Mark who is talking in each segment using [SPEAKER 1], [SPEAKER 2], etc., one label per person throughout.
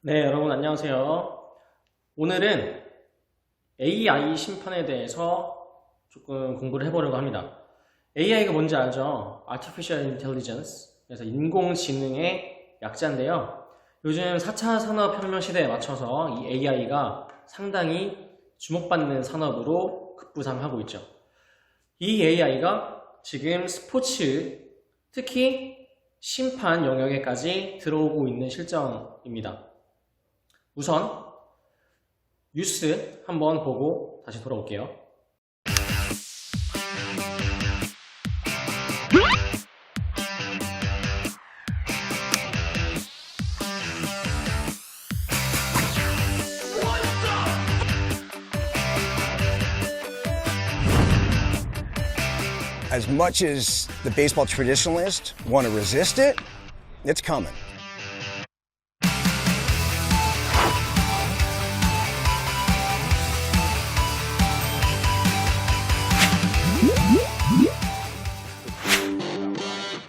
[SPEAKER 1] 네, 여러분 안녕하세요. 오늘은 AI 심판에 대해서 조금 공부를 해보려고 합니다. AI가 뭔지 알죠? Artificial Intelligence. 그래서 인공지능의 약자인데요. 요즘 4차 산업혁명 시대에 맞춰서 이 AI가 상당히 주목받는 산업으로 급부상하고 있죠. 이 AI가 지금 스포츠, 특히 심판 영역에까지 들어오고 있는 실정입니다. 우선 뉴스 한번 보고 다시 돌아올게요.
[SPEAKER 2] As much as the baseball traditionalists want to resist it, it's coming.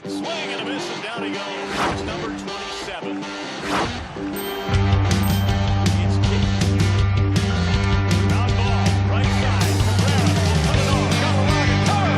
[SPEAKER 3] Swing and a miss, and down he goes. It's number 27. It's kicked. Ground ball, right side. Cabrera will cut it off. Got a line and turn.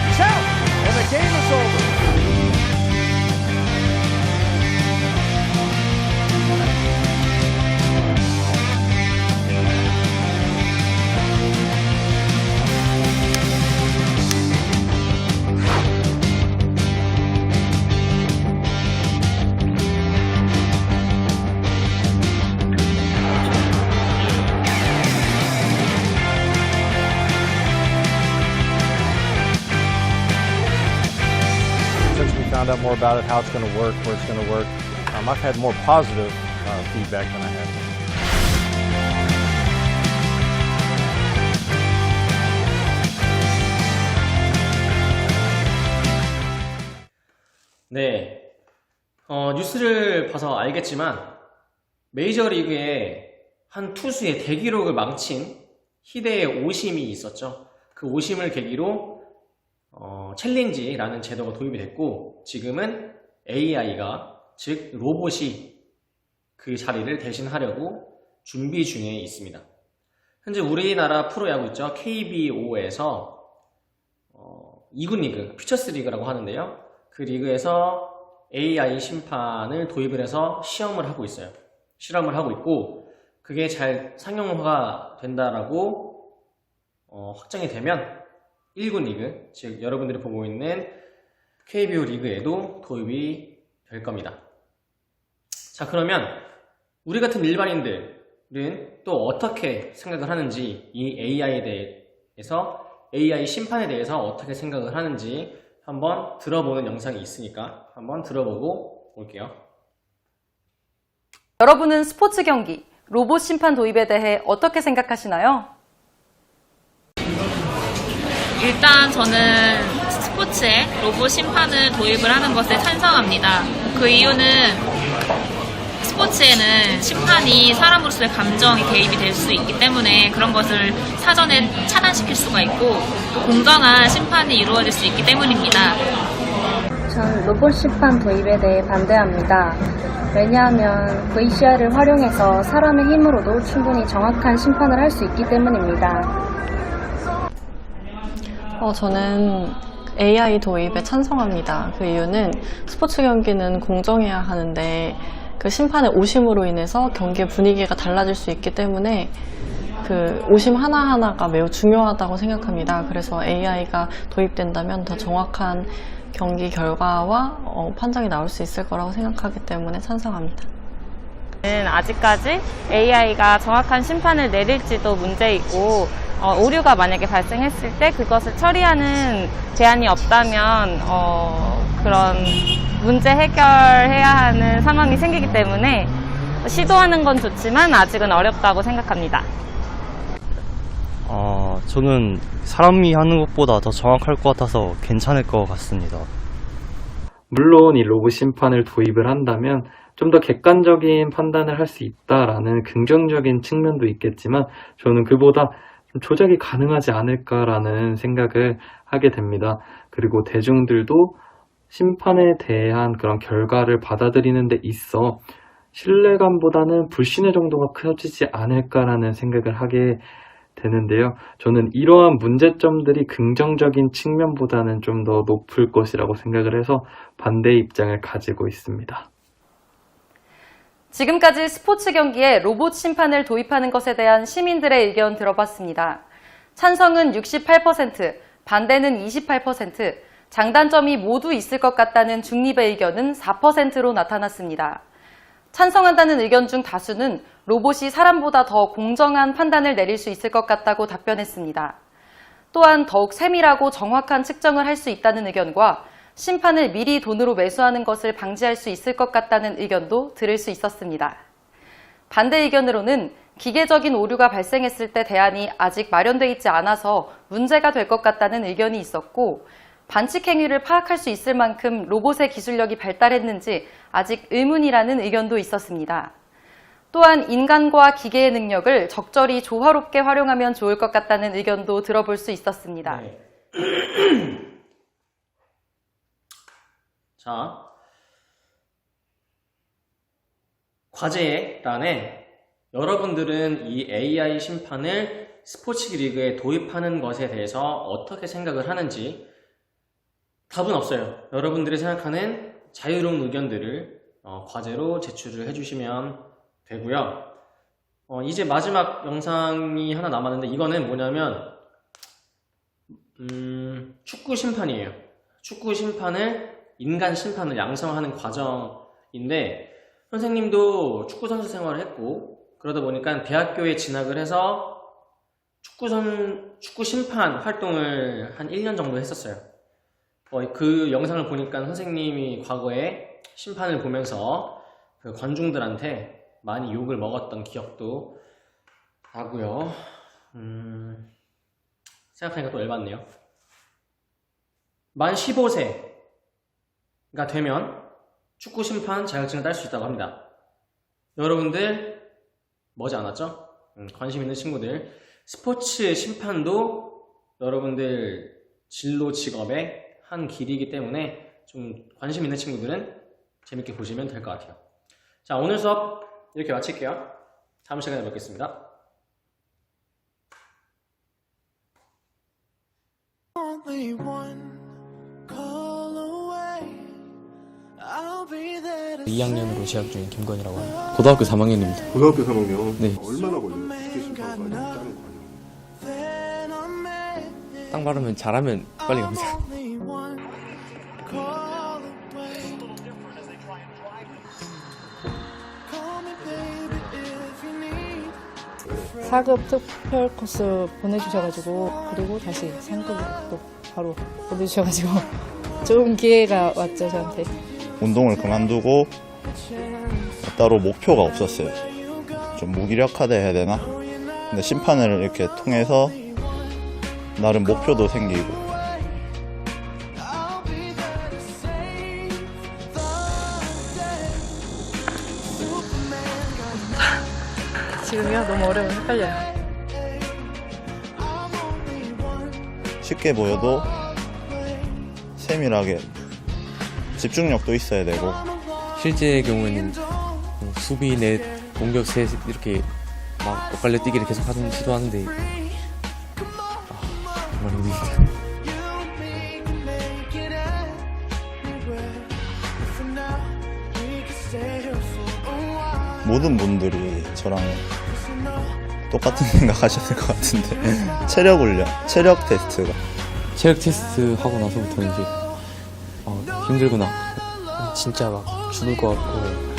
[SPEAKER 3] He's out, and the game is over.
[SPEAKER 4] Since we found out more about it, how it's going to work, where it's going to work, I've had more positive feedback than I have.
[SPEAKER 1] 네, 뉴스를 봐서 알겠지만 메이저리그에 한 투수의 대기록을 망친 희대의 오심이 있었죠. 그 오심을 계기로 챌린지라는 제도가 도입이 됐고, 지금은 AI가, 즉 로봇이 그 자리를 대신하려고 준비 중에 있습니다. 현재 우리나라 프로야구 있죠. KBO에서 2군 리그, 퓨처스 리그라고 하는데요. 그 리그에서 AI 심판을 도입을 해서 시험을 하고 있어요. 실험을 하고 있고, 그게 잘 상용화가 된다라고 확정이 되면 1군 리그, 즉 여러분들이 보고 있는 KBO 리그에도 도입이 될 겁니다. 자, 그러면 우리 같은 일반인들은 또 어떻게 생각을 하는지, 이 AI에 대해서, AI 심판에 대해서 어떻게 생각을 하는지 한번 들어보는 영상이 있으니까 한번 들어보고 올게요.
[SPEAKER 5] 여러분은 스포츠 경기, 로봇 심판 도입에 대해 어떻게 생각하시나요?
[SPEAKER 6] 일단 저는 스포츠에 로봇 심판을 도입을 하는 것에 찬성합니다. 그 이유는 스포츠에는 심판이 사람으로서의 감정이 개입이 될 수 있기 때문에 그런 것을 사전에 차단시킬 수가 있고, 또 공정한 심판이 이루어질 수 있기 때문입니다.
[SPEAKER 7] 전 로봇 심판 도입에 대해 반대합니다. 왜냐하면 VCR을 활용해서 사람의 힘으로도 충분히 정확한 심판을 할 수 있기 때문입니다.
[SPEAKER 8] 저는 AI 도입에 찬성합니다. 그 이유는 스포츠 경기는 공정해야 하는데 그 심판의 오심으로 인해서 경기의 분위기가 달라질 수 있기 때문에 그 오심 하나하나가 매우 중요하다고 생각합니다. 그래서 AI가 도입된다면 더 정확한 경기 결과와 판정이 나올 수 있을 거라고 생각하기 때문에 찬성합니다.
[SPEAKER 9] 아직까지 AI가 정확한 심판을 내릴지도 문제이고 오류가 만약에 발생했을 때 그것을 처리하는 제한이 없다면 그런 문제 해결해야 하는 상황이 생기기 때문에 시도하는 건 좋지만 아직은 어렵다고 생각합니다.
[SPEAKER 10] 저는 사람이 하는 것보다 더 정확할 것 같아서 괜찮을 것 같습니다.
[SPEAKER 11] 물론 이 로봇 심판을 도입을 한다면 좀 더 객관적인 판단을 할 수 있다라는 긍정적인 측면도 있겠지만 저는 그보다 좀 조작이 가능하지 않을까라는 생각을 하게 됩니다. 그리고 대중들도 심판에 대한 그런 결과를 받아들이는 데 있어 신뢰감보다는 불신의 정도가 커지지 않을까라는 생각을 하게 되는데요. 저는 이러한 문제점들이 긍정적인 측면보다는 좀 더 높을 것이라고 생각을 해서 반대의 입장을 가지고 있습니다.
[SPEAKER 5] 지금까지 스포츠 경기에 로봇 심판을 도입하는 것에 대한 시민들의 의견 들어봤습니다. 찬성은 68%, 반대는 28%, 장단점이 모두 있을 것 같다는 중립의 의견은 4%로 나타났습니다. 찬성한다는 의견 중 다수는 로봇이 사람보다 더 공정한 판단을 내릴 수 있을 것 같다고 답변했습니다. 또한 더욱 세밀하고 정확한 측정을 할 수 있다는 의견과 심판을 미리 돈으로 매수하는 것을 방지할 수 있을 것 같다는 의견도 들을 수 있었습니다. 반대 의견으로는 기계적인 오류가 발생했을 때 대안이 아직 마련돼 있지 않아서 문제가 될 것 같다는 의견이 있었고, 반칙 행위를 파악할 수 있을 만큼 로봇의 기술력이 발달했는지 아직 의문이라는 의견도 있었습니다. 또한 인간과 기계의 능력을 적절히 조화롭게 활용하면 좋을 것 같다는 의견도 들어볼 수 있었습니다.
[SPEAKER 1] 네. 자, 과제란에 여러분들은 이 AI 심판을 스포츠 리그에 도입하는 것에 대해서 어떻게 생각을 하는지 답은 없어요. 여러분들이 생각하는 자유로운 의견들을 과제로 제출을 해주시면 되고요. 이제 마지막 영상이 하나 남았는데 이거는 뭐냐면 축구 심판이에요. 축구 심판을 인간 심판을 양성하는 과정인데, 선생님도 축구 선수 생활을 했고 그러다 보니까 대학교에 진학을 해서 축구 심판 활동을 한 1년 정도 했었어요. 그 영상을 보니까 선생님이 과거에 심판을 보면서 그 관중들한테 많이 욕을 먹었던 기억도 나고요. 생각하니까 또 열받네요. 만 15세가 되면 축구 심판 자격증을 딸 수 있다고 합니다. 여러분들 머지 않았죠? 관심 있는 친구들, 스포츠 심판도 여러분들 진로 직업의 한 길이기 때문에 좀 관심 있는 친구들은 재밌게 보시면 될 것 같아요. 자, 오늘 수업 이렇게 마칠게요. 다음 시간에 뵙겠습니다.
[SPEAKER 12] Only one call away. I'll be there to
[SPEAKER 13] 2학년으로 재학 중인 김건이라고 합니다. 고등학교 3학년입니다.
[SPEAKER 14] 고등학교 3학년?
[SPEAKER 13] 네.
[SPEAKER 14] 얼마나 걸려요? 스케치 심판까지 짜는 과정.
[SPEAKER 13] 땅 바르면 잘하면 빨리 갑니다.
[SPEAKER 12] only one call away. Call me baby if you need.
[SPEAKER 15] 4급 특별 코스 보내주셔가지고, 그리고 다시 상급으로 또 바로 보내주셔가지고 좋은 기회가 왔죠, 저한테.
[SPEAKER 16] 운동을 그만두고 따로 목표가 없었어요. 좀 무기력하다 해야 되나? 근데 심판을 이렇게 통해서 나름 목표도 생기고.
[SPEAKER 15] 지금이요? 너무 어려워, 헷갈려요.
[SPEAKER 16] 쉽게 보여도 세밀하게 집중력도 있어야 되고.
[SPEAKER 13] 실제 경우에는 수비, 넷, 공격, 셋 이렇게 막 엇갈려 뛰기를 계속 시도하는데 정말 힘듭니다.
[SPEAKER 16] 모든 분들이 저랑 똑같은 생각하셨을 것 같은데 체력 훈련, 체력 테스트
[SPEAKER 13] 하고 나서부터는 이제 힘들구나, 진짜 막 죽을 것 같고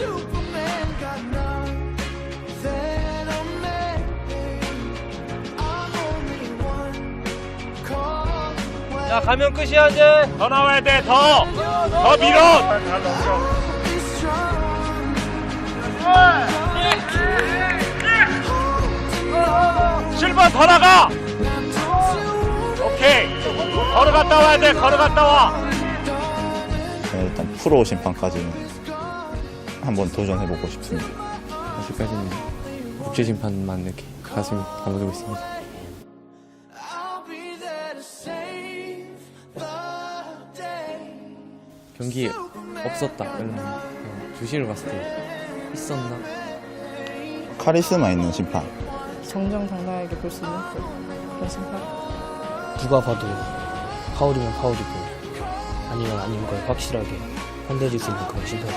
[SPEAKER 12] Superman got nothing on me. I'm only one call away.
[SPEAKER 3] 자, 가면 끝이야, 이제. 더 나와야 돼, 더 밀어.
[SPEAKER 12] Be strong.
[SPEAKER 3] 실버 더 나가. 오케이. 걸어갔다 와야 돼, 걸어갔다 와.
[SPEAKER 16] 일단 프로 심판까지는 한번 도전해보고 싶습니다.
[SPEAKER 13] 아직까지는 국제심판만 이렇게 가슴에 담아두고 있습니다.
[SPEAKER 12] I'll be there to save the day.
[SPEAKER 13] 경기에 없었다 이러면 주심을 봤을 때 있었나?
[SPEAKER 16] 카리스마 있는 심판.
[SPEAKER 15] 정정당당하게 볼 수 있는 그런 심판.
[SPEAKER 17] 누가 봐도 파울이면 파울이고 아니면 아닌 걸 확실하게 판단해줄 수 있는 그런 심판.